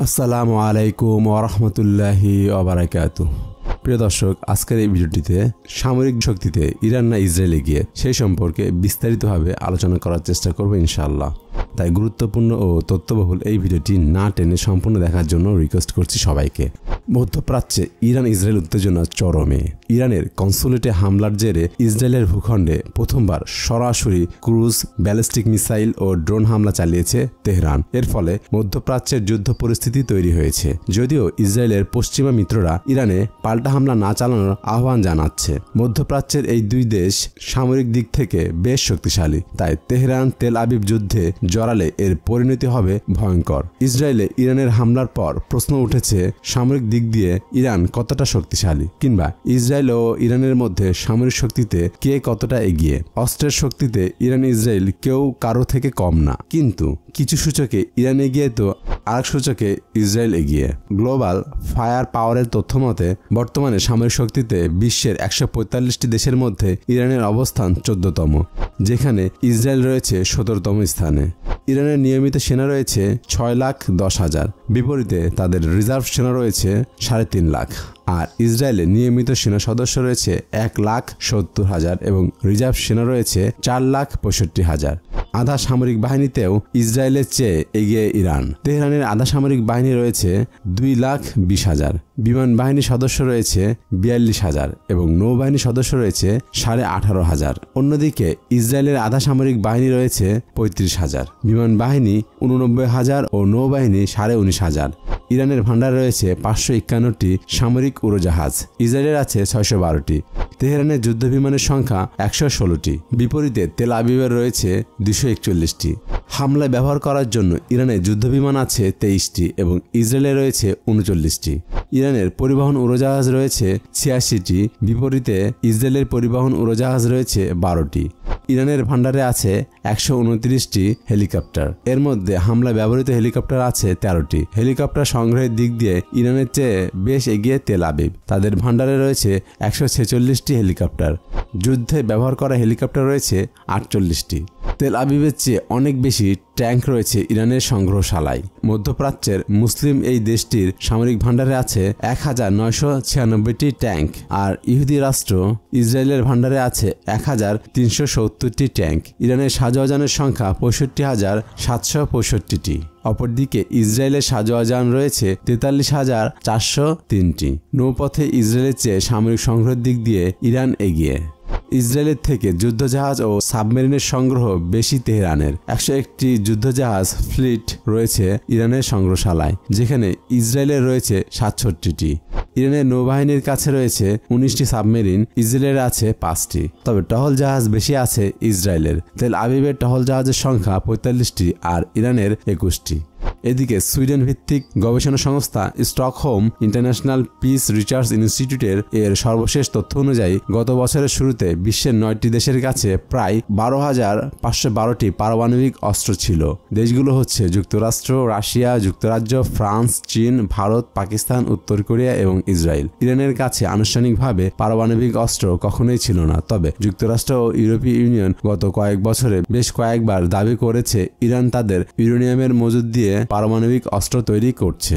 আসসালামু আলাইকুম ওয়া রাহমাতুল্লাহি ওয়া বারাকাতুহু। প্রিয় দর্শক, আজকের এই ভিডিওটিতে সামরিক শক্তিতে ইরান না ইসরায়েল এগিয়ে সেই সম্পর্কে বিস্তারিতভাবে আলোচনা করার চেষ্টা করব ইনশাআল্লাহ। তাই গুরুত্বপূর্ণ ও তথ্যবহুল এই ভিডিওটি না টেনে সম্পূর্ণ দেখার জন্য রিকোয়েস্ট করছি সবাইকে। মধ্যপ্রাচ্যে ইরান ইসরায়েল উত্তেজনা চরমে। ইরানের কনসুলেটে হামলার জেরে ইসরায়েলের ভূখণ্ডে প্রথমবার সরাসরি ক্রুজ, ব্যালিস্টিক মিসাইল ও ড্রোন হামলা চালিয়েছে তেহরান। এর ফলে মধ্যপ্রাচ্যের যুদ্ধ পরিস্থিতি তৈরি হয়েছে। যদিও ইসরায়েলের পশ্চিমা মিত্ররা ইরানে পাল্টা হামলা না চালানোর আহ্বান জানাচ্ছে। মধ্যপ্রাচ্যের এই দুই দেশ সামরিক দিক থেকে বেশ শক্তিশালী, তাই তেহরান তেল আবিব যুদ্ধে জড়ালে এর পরিণতি হবে ভয়ঙ্কর। ইসরায়েলে ইরানের হামলার পর প্রশ্ন উঠেছে, সামরিক দিক দিয়ে ইরান কতটা শক্তিশালী, কিংবা ইসরায়েল ও ইরানের মধ্যে সামরিক শক্তিতে কে কতটা এগিয়ে। অস্ত্রের শক্তিতে ইরান ইসরায়েল কেউ কারো থেকে কম না, কিন্তু কিছু সূচকে ইরান এগিয়ে তো আরেক সূচকে ইসরায়েল এগিয়ে। গ্লোবাল ফায়ার পাওয়ারের তথ্য মতে বর্তমানে সামরিক শক্তিতে বিশ্বের 145টি দেশের মধ্যে ইরানের অবস্থান 14তম, যেখানে ইসরায়েল রয়েছে 17তম স্থানে। ইরানের নিয়মিত সেনা রয়েছে 6,10,000, বিপরীতে তাদের রিজার্ভ সেনা রয়েছে 3.5 লাখ। আর ইসরায়েলের নিয়মিত সেনা সদস্য রয়েছে 1,70,000 এবং রিজার্ভ সেনা রয়েছে 4,65,000। আধা সামরিক বাহিনীতেও ইসরায়েলের চেয়ে এগিয়ে ইরান। তেহরানের আধা সামরিক বাহিনী রয়েছে 2,20,000, বিমান বাহিনীর সদস্য রয়েছে 42,000 এবং নৌবাহিনীর সদস্য রয়েছে 18,500। অন্যদিকে ইসরায়েলের আধা সামরিক বাহিনী রয়েছে 35,000, বিমান বাহিনী 89,000 ও নৌবাহিনী 19,500। ইরানের ভান্ডার রয়েছে 551টি সামরিক উড়োজাহাজ, ইসরায়েলের আছে 612টি। তেহরানের যুদ্ধ বিমানের সংখ্যা 116টি, বিপরীতে তেল আবিবের রয়েছে 241টি। হামলায় ব্যবহার করার জন্য ইরানের যুদ্ধবিমান আছে 23টি এবং ইসরায়েলে রয়েছে 39টি। ইরানের পরিবহন উড়োজাহাজ রয়েছে 86টি, বিপরীতে ইসরায়েলের পরিবহন উড়োজাহাজ রয়েছে 12টি। ইরানের ভান্ডারে আছে 129টি হেলিকপ্টার, এর মধ্যে হামলায় ব্যবহৃত হেলিকপ্টার আছে 13টি। হেলিকপ্টার সংগ্রহের দিক দিয়ে ইরানের চেয়ে বেশ এগিয়ে তেল আবিব, তাদের ভান্ডারে রয়েছে 146টি হেলিকপ্টার। যুদ্ধে ব্যবহার করা হেলিকপ্টার রয়েছে 48টি। তেল আবিবের চেয়ে অনেক বেশি ট্যাঙ্ক রয়েছে ইরানের সংগ্রহশালায়। মধ্যপ্রাচ্যের মুসলিম এই দেশটির সামরিক ভান্ডারে আছে 1,996টি ট্যাঙ্ক, আর ইহুদি রাষ্ট্র ইসরায়েলের ভান্ডারে আছে 1,370টি ট্যাঙ্ক। ইরানের সাজোয়াজানের সংখ্যা 65,765টি। অপরদিকে ইসরায়েলের সাজোয়াজান রয়েছে 43,403টি। নৌপথে ইসরায়েলের চেয়ে সামরিক সংগ্রহের দিক দিয়ে ইরান এগিয়ে। ইসরায়েলের থেকে যুদ্ধজাহাজ ও সাবমেরিনের সংগ্রহ বেশি তেহরানের। 101টি যুদ্ধজাহাজ ফ্লিট রয়েছে ইরানের সংগ্রহশালায়, যেখানে ইসরায়েলের রয়েছে 67টি। ইরানের নৌবাহিনীর কাছে রয়েছে 19টি সাবমেরিন, ইসরায়েলের আছে 5টি। তবে টহল জাহাজ বেশি আছে ইসরায়েলের। তেল আবিবের টহল জাহাজের সংখ্যা 45টি আর ইরানের 21টি। এদিকে সুইডেন ভিত্তিক গবেষণা সংস্থা স্টকহোম ইন্টারন্যাশনাল পিস রিসার্চ ইনস্টিটিউটের এর সর্বশেষ তথ্য অনুযায়ী গত বছরের শুরুতে বিশ্বের 9টি দেশের কাছে প্রায় 12,512টি পারমাণবিক অস্ত্র ছিল। দেশগুলো হচ্ছে যুক্তরাষ্ট্র, রাশিয়া, যুক্তরাজ্য, ফ্রান্স, চীন, ভারত, পাকিস্তান, উত্তর কোরিয়া এবং ইসরায়েল। ইরানের কাছে আনুষ্ঠানিকভাবে পারমাণবিক অস্ত্র কখনোই ছিল না, তবে যুক্তরাষ্ট্র ও ইউরোপীয় ইউনিয়ন গত কয়েক বছরে বেশ কয়েকবার দাবি করেছে ইরান তাদের ইউরেনিয়ামের মজুদ দিয়ে পারমাণবিক অস্ত্র তৈরি করছে।